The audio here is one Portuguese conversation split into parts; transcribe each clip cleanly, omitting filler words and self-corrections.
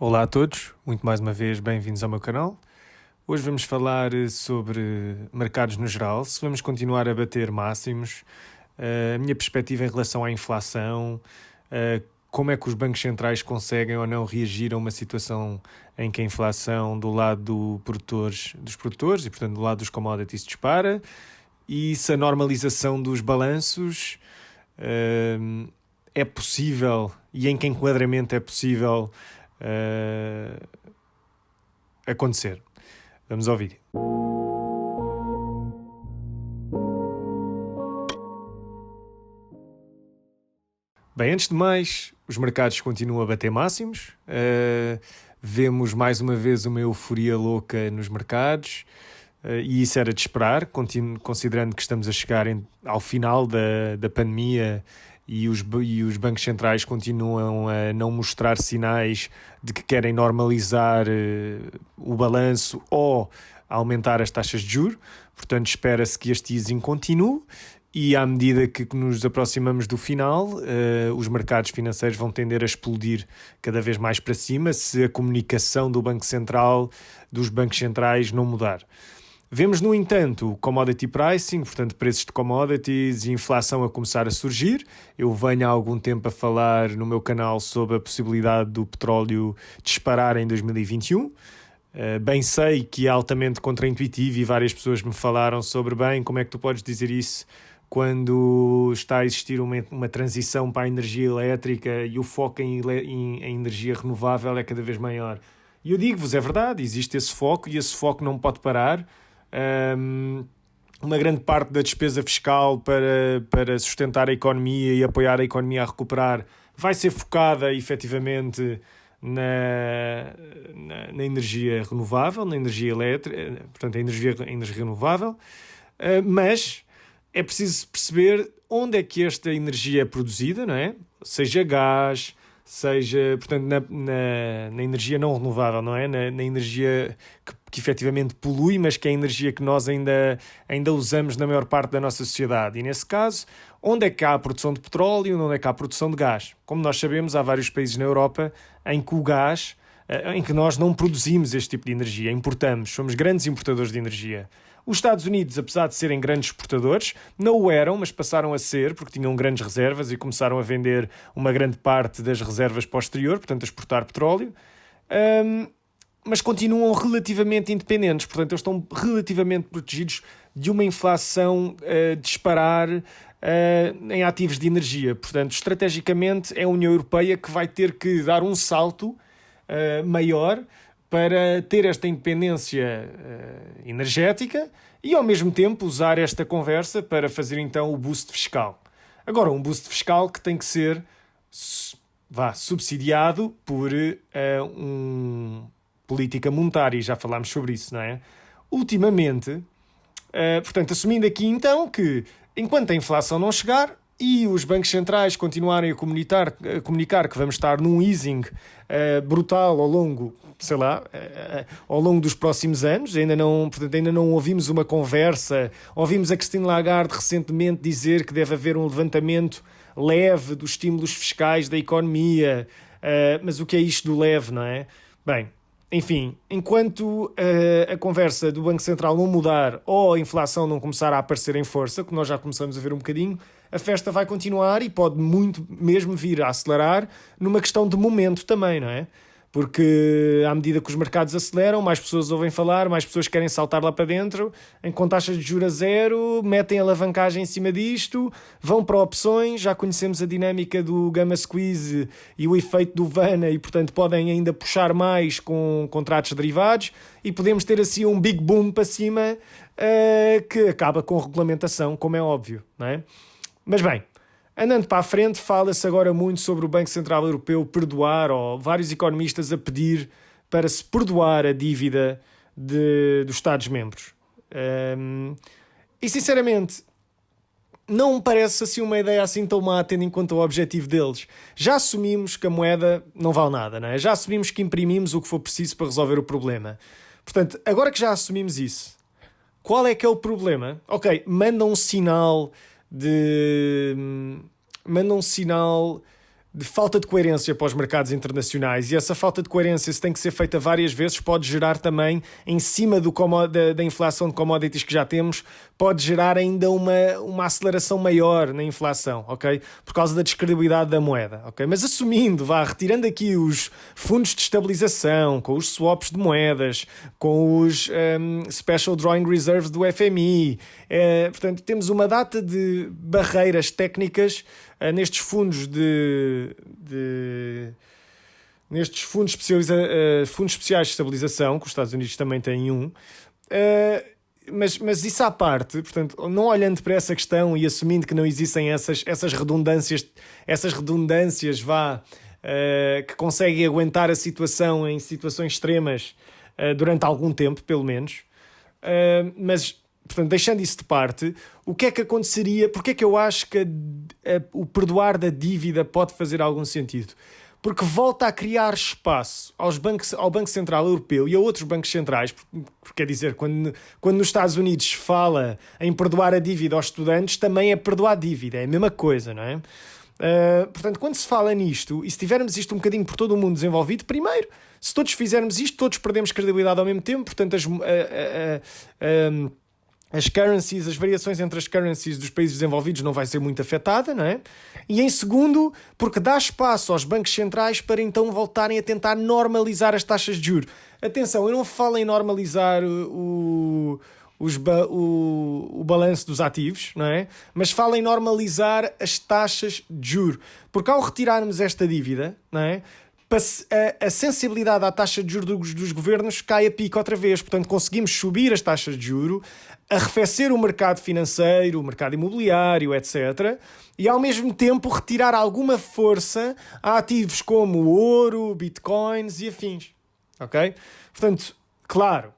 Olá a todos, muito mais uma vez bem-vindos ao meu canal. Hoje vamos falar sobre mercados no geral, se vamos continuar a bater máximos, a minha perspectiva em relação à inflação, como é que os bancos centrais conseguem ou não reagir a uma situação em que a inflação do lado dos produtores e, portanto, do lado dos commodities dispara, e se a normalização dos balanços é possível e em que enquadramento é possível acontecer. Vamos ao vídeo. Bem, antes de mais, os mercados continuam a bater máximos. Vemos mais uma vez uma euforia louca nos mercados, e isso era de esperar, considerando que estamos a chegar ao final da pandemia e os bancos centrais continuam a não mostrar sinais de que querem normalizar o balanço ou aumentar as taxas de juros. Portanto, espera-se que este easing continue e, à medida que nos aproximamos do final, os mercados financeiros vão tender a explodir cada vez mais para cima se a comunicação do Banco Central, dos bancos centrais, não mudar. Vemos, no entanto, commodity pricing, portanto, preços de commodities e inflação a começar a surgir. Eu venho há algum tempo a falar no meu canal sobre a possibilidade do petróleo disparar em 2021. Bem sei que é altamente contraintuitivo e várias pessoas me falaram sobre como é que tu podes dizer isso quando está a existir uma transição para a energia elétrica e o foco em energia renovável é cada vez maior. E eu digo-vos, é verdade, existe esse foco e esse foco não pode parar. Uma grande parte da despesa fiscal para sustentar a economia e apoiar a economia a recuperar vai ser focada efetivamente na energia renovável, na energia elétrica, portanto a energia renovável, mas é preciso perceber onde é que esta energia é produzida, não é? Seja gás, seja, portanto, na energia não renovável, não é? Na energia que efetivamente polui, mas que é a energia que nós ainda usamos na maior parte da nossa sociedade. E, nesse caso, onde é que há a produção de petróleo, onde é que há a produção de gás? Como nós sabemos, há vários países na Europa em que o gás, em que nós não produzimos este tipo de energia, importamos, somos grandes importadores de energia. Os Estados Unidos, apesar de serem grandes exportadores, não o eram, mas passaram a ser, porque tinham grandes reservas e começaram a vender uma grande parte das reservas para o exterior, portanto a exportar petróleo, mas continuam relativamente independentes, portanto eles estão relativamente protegidos de uma inflação disparar em ativos de energia. Portanto, estrategicamente é a União Europeia que vai ter que dar um salto maior para ter esta independência energética e, ao mesmo tempo, usar esta conversa para fazer, então, o boost fiscal. Agora, um boost fiscal que tem que ser subsidiado por política monetária, e já falámos sobre isso, não é? Ultimamente, portanto, assumindo aqui, então, que enquanto a inflação não chegar e os bancos centrais continuarem a comunicar que vamos estar num easing brutal ao longo dos próximos anos, ainda não ouvimos uma conversa, ouvimos a Christine Lagarde recentemente dizer que deve haver um levantamento leve dos estímulos fiscais da economia, mas o que é isto do leve, não é? Bem, enfim, enquanto a conversa do Banco Central não mudar ou a inflação não começar a aparecer em força, que nós já começamos a ver um bocadinho, a festa vai continuar e pode muito mesmo vir a acelerar numa questão de momento também, não é? Porque à medida que os mercados aceleram, mais pessoas ouvem falar, mais pessoas querem saltar lá para dentro, com taxas de juros a zero, metem alavancagem em cima disto, vão para opções, já conhecemos a dinâmica do Gamma Squeeze e o efeito do Vana e, portanto, podem ainda puxar mais com contratos derivados e podemos ter assim um big boom para cima que acaba com regulamentação, como é óbvio, não é? Mas bem, andando para a frente, fala-se agora muito sobre o Banco Central Europeu perdoar, ou vários economistas a pedir para se perdoar a dívida dos Estados-membros. E, sinceramente, não me parece assim uma ideia assim tão má, tendo em conta o objetivo deles. Já assumimos que a moeda não vale nada, não é? Já assumimos que imprimimos o que for preciso para resolver o problema. Portanto, agora que já assumimos isso, qual é que é o problema? Ok, manda um sinal de falta de coerência para os mercados internacionais, e essa falta de coerência, se tem que ser feita várias vezes, pode gerar também, em cima da inflação de commodities que já temos, pode gerar ainda uma aceleração maior na inflação, ok? Por causa da descredibilidade da moeda, ok? Mas assumindo, retirando aqui os fundos de estabilização, com os swaps de moedas, com os Special Drawing Reserves do FMI, portanto, temos uma data de barreiras técnicas nestes fundos nestes fundos especiais de estabilização, que os Estados Unidos também têm um, mas isso à parte, portanto, não olhando para essa questão e assumindo que não existem essas redundâncias que conseguem aguentar a situação em situações extremas durante algum tempo, pelo menos, mas, portanto, deixando isso de parte, o que é que aconteceria? Porque é que eu acho que o perdoar da dívida pode fazer algum sentido? Porque volta a criar espaço ao Banco Central Europeu e a outros bancos centrais, porque quer dizer, quando nos Estados Unidos se fala em perdoar a dívida aos estudantes, também é perdoar a dívida, é a mesma coisa, não é? Portanto, quando se fala nisto, e se tivermos isto um bocadinho por todo o mundo desenvolvido, primeiro, se todos fizermos isto, todos perdemos credibilidade ao mesmo tempo, portanto, as currencies, as variações entre as currencies dos países desenvolvidos não vai ser muito afetada, não é? E em segundo, porque dá espaço aos bancos centrais para então voltarem a tentar normalizar as taxas de juros. Atenção, eu não falo em normalizar o balanço dos ativos, não é? Mas falo em normalizar as taxas de juros. Porque ao retirarmos esta dívida, não é? A sensibilidade à taxa de juros dos governos cai a pico outra vez. Portanto, conseguimos subir as taxas de juros, arrefecer o mercado financeiro, o mercado imobiliário, etc. E, ao mesmo tempo, retirar alguma força a ativos como o ouro, bitcoins e afins. Ok? Portanto, claro,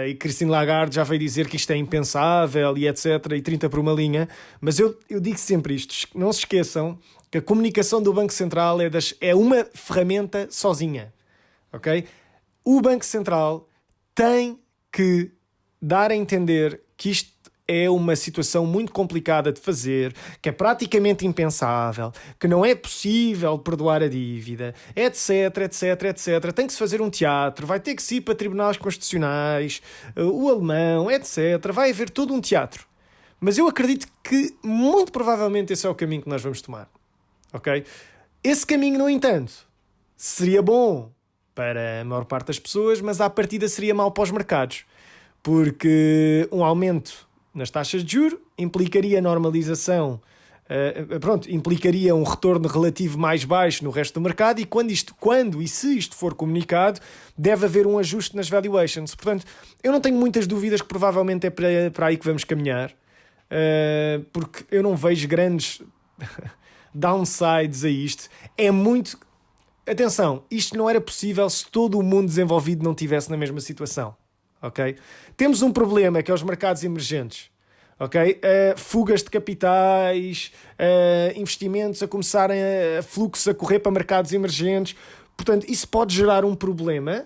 e Christine Lagarde já veio dizer que isto é impensável e etc. E 30 por uma linha. Mas eu digo sempre isto. Não se esqueçam que a comunicação do Banco Central é uma ferramenta sozinha, ok? O Banco Central tem que dar a entender que isto é uma situação muito complicada de fazer, que é praticamente impensável, que não é possível perdoar a dívida, etc, etc, etc. Tem que se fazer um teatro, vai ter que se ir para tribunais constitucionais, o alemão, etc. Vai haver todo um teatro. Mas eu acredito que, muito provavelmente, esse é o caminho que nós vamos tomar. Ok? Esse caminho, no entanto, seria bom para a maior parte das pessoas, mas à partida seria mau para os mercados, porque um aumento nas taxas de juros implicaria normalização, implicaria um retorno relativo mais baixo no resto do mercado, e quando e se isto for comunicado, deve haver um ajuste nas valuations. Portanto, eu não tenho muitas dúvidas que provavelmente é para aí que vamos caminhar, porque eu não vejo grandes downsides a isto. É muito... Atenção, isto não era possível se todo o mundo desenvolvido não estivesse na mesma situação, ok? Temos um problema que é os mercados emergentes, ok? Fugas de capitais, investimentos a começarem fluxos a correr para mercados emergentes. Portanto, isso pode gerar um problema.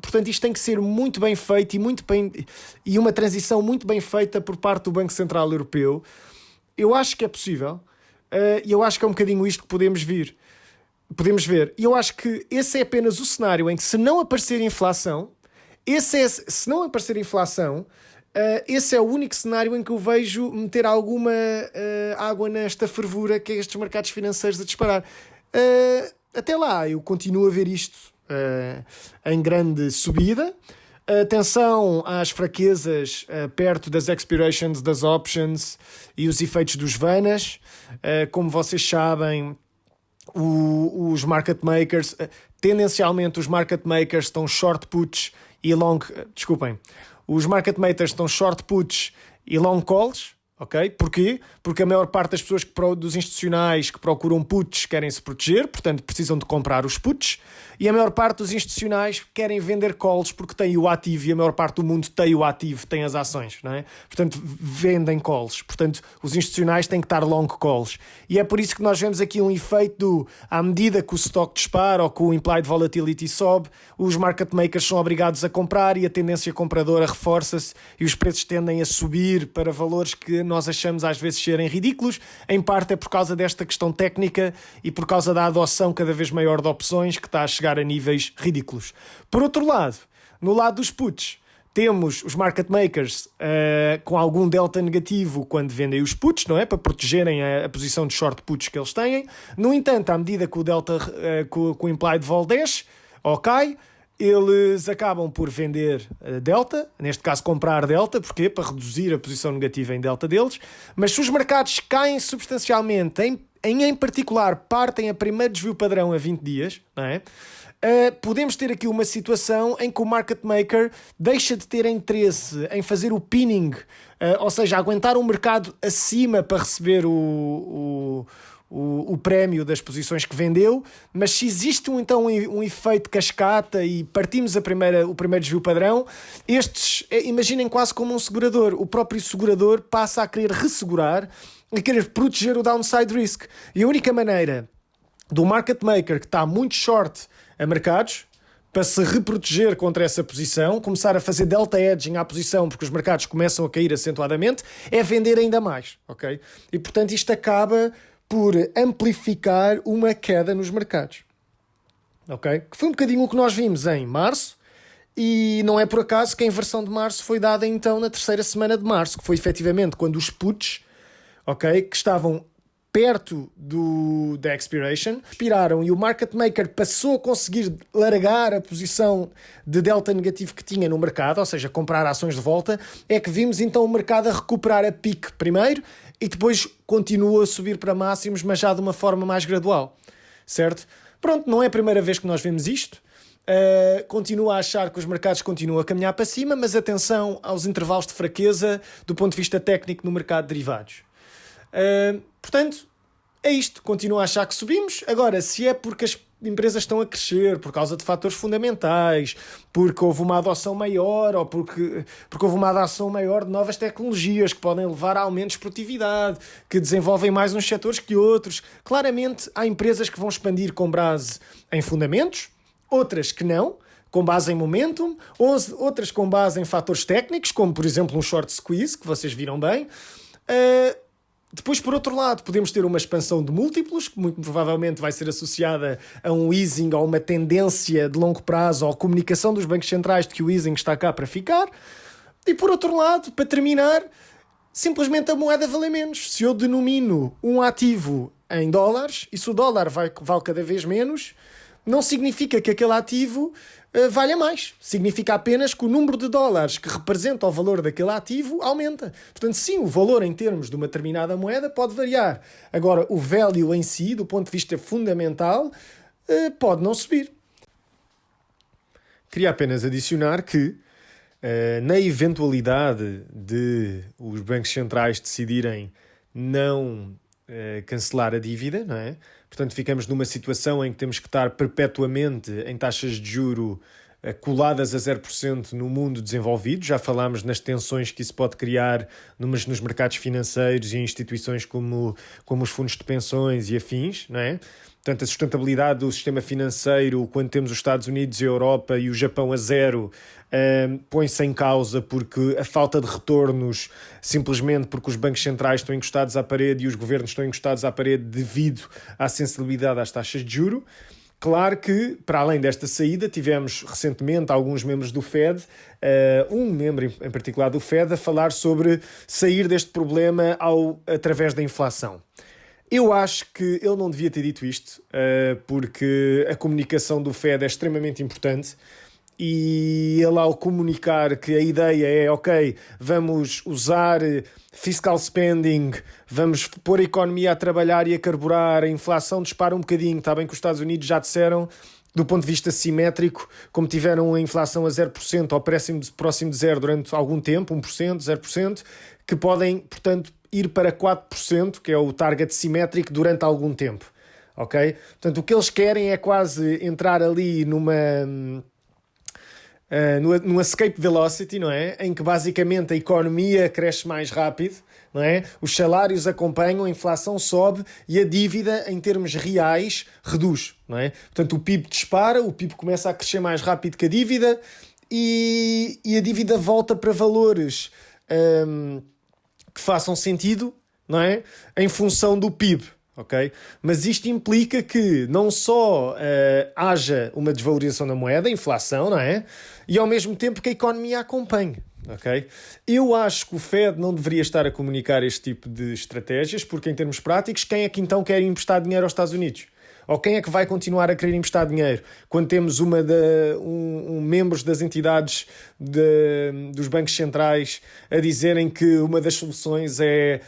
Portanto, isto tem que ser muito bem feito e uma transição muito bem feita por parte do Banco Central Europeu. Eu acho que é possível. E eu acho que é um bocadinho isto que podemos ver. E eu acho que esse é apenas o cenário em que, se não aparecer inflação, esse é o único cenário em que eu vejo meter alguma água nesta fervura que é estes mercados financeiros a disparar. Até lá, eu continuo a ver isto em grande subida. Atenção às fraquezas perto das expirations das options e os efeitos dos VANAs. Como vocês sabem, os market makers, tendencialmente os market makers estão short puts e long... Desculpem. Os market makers estão short puts e long calls. Ok? Porquê? Porque a maior parte das pessoas dos institucionais que procuram puts querem se proteger, portanto precisam de comprar os puts, e a maior parte dos institucionais querem vender calls porque têm o ativo, e a maior parte do mundo tem o ativo, tem as ações, não é? Portanto, vendem calls. Portanto, os institucionais têm que estar long calls. E é por isso que nós vemos aqui um efeito à medida que o stock dispara ou que o implied volatility sobe, os market makers são obrigados a comprar e a tendência compradora reforça-se e os preços tendem a subir para valores que nós achamos às vezes serem ridículos. Em parte é por causa desta questão técnica e por causa da adoção cada vez maior de opções que está a chegar a níveis ridículos. Por outro lado, no lado dos puts, temos os market makers com algum delta negativo quando vendem os puts, não é? Para protegerem a posição de short puts que eles têm. No entanto, à medida que o delta, com o implied vol desce, ok, eles acabam por vender delta, neste caso comprar delta, porquê? Para reduzir a posição negativa em delta deles. Mas se os mercados caem substancialmente, em particular partem a primeiro desvio padrão a 20 dias, não é? Podemos ter aqui uma situação em que o market maker deixa de ter interesse em fazer o pinning, ou seja, aguentar um mercado acima para receber o prémio das posições que vendeu, mas se existe então um efeito cascata e partimos o primeiro desvio padrão, imaginem quase como um segurador. O próprio segurador passa a querer ressegurar e querer proteger o downside risk. E a única maneira do market maker que está muito short a mercados, para se reproteger contra essa posição, começar a fazer delta edging à posição, porque os mercados começam a cair acentuadamente, é vender ainda mais, ok? E portanto isto acaba por amplificar uma queda nos mercados, ok? Que foi um bocadinho o que nós vimos em março, e não é por acaso que a inversão de março foi dada então na terceira semana de março, que foi efetivamente quando os puts, ok, que estavam perto da expiration, expiraram e o market maker passou a conseguir largar a posição de delta negativo que tinha no mercado, ou seja, comprar ações de volta, é que vimos então o mercado a recuperar a pique primeiro e depois continua a subir para máximos, mas já de uma forma mais gradual, certo? Pronto, não é a primeira vez que nós vemos isto. Continuo a achar que os mercados continuam a caminhar para cima, mas atenção aos intervalos de fraqueza do ponto de vista técnico no mercado de derivados. Portanto, é isto. Continuo a achar que subimos. Agora, se é porque as empresas estão a crescer por causa de fatores fundamentais, porque houve uma adoção maior ou porque houve uma adoção maior de novas tecnologias que podem levar a aumentos de produtividade, que desenvolvem mais uns setores que outros. Claramente, há empresas que vão expandir com base em fundamentos, outras que não, com base em momentum, outras com base em fatores técnicos, como por exemplo um short squeeze, que vocês viram bem. Depois, por outro lado, podemos ter uma expansão de múltiplos, que muito provavelmente vai ser associada a um easing, a uma tendência de longo prazo, ou a comunicação dos bancos centrais de que o easing está cá para ficar. E por outro lado, para terminar, simplesmente a moeda vale menos. Se eu denomino um ativo em dólares, e se o dólar vale cada vez menos, não significa que aquele ativo valha mais. Significa apenas que o número de dólares que representa o valor daquele ativo aumenta. Portanto, sim, o valor em termos de uma determinada moeda pode variar. Agora, o value em si, do ponto de vista fundamental, pode não subir. Queria apenas adicionar que, na eventualidade de os bancos centrais decidirem não cancelar a dívida, não é? Portanto, ficamos numa situação em que temos que estar perpetuamente em taxas de juro coladas a 0% no mundo desenvolvido. Já falámos nas tensões que isso pode criar nos mercados financeiros e em instituições como os fundos de pensões e afins, não é? Portanto, a sustentabilidade do sistema financeiro, quando temos os Estados Unidos, a Europa e o Japão a zero, põe-se em causa porque a falta de retornos, simplesmente porque os bancos centrais estão encostados à parede e os governos estão encostados à parede devido à sensibilidade às taxas de juro. Claro que, para além desta saída, tivemos recentemente alguns membros do Fed, um membro em particular do Fed, a falar sobre sair deste problema através da inflação. Eu acho que ele não devia ter dito isto, porque a comunicação do Fed é extremamente importante e ele, ao comunicar que a ideia é, ok, vamos usar fiscal spending, vamos pôr a economia a trabalhar e a carburar, a inflação dispara um bocadinho, está bem que os Estados Unidos já disseram, do ponto de vista simétrico, como tiveram a inflação a 0% ou próximo de zero durante algum tempo, 1%, 0%, que podem, portanto, ir para 4%, que é o target simétrico, durante algum tempo, ok? Portanto, o que eles querem é quase entrar ali numa escape velocity, não é? Em que basicamente a economia cresce mais rápido, não é? Os salários acompanham, a inflação sobe e a dívida em termos reais reduz, não é? Portanto, o PIB dispara, o PIB começa a crescer mais rápido que a dívida e a dívida volta para valores que façam sentido, não é? Em função do PIB. Okay? Mas isto implica que não só haja uma desvalorização da moeda, inflação, não é? E ao mesmo tempo que a economia acompanhe. Okay? Eu acho que o Fed não deveria estar a comunicar este tipo de estratégias, porque em termos práticos, quem é que então quer emprestar dinheiro aos Estados Unidos? Ou quem é que vai continuar a querer emprestar dinheiro quando temos membros das entidades dos bancos centrais a dizerem que uma das soluções é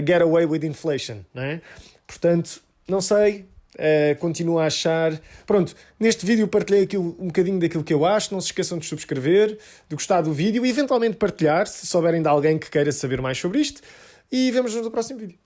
get away with inflation, não é? Portanto, não sei, continuo a achar... Pronto, neste vídeo partilhei aqui um bocadinho daquilo que eu acho. Não se esqueçam de subscrever, de gostar do vídeo e eventualmente partilhar, se souberem de alguém que queira saber mais sobre isto. E vemos-nos no próximo vídeo.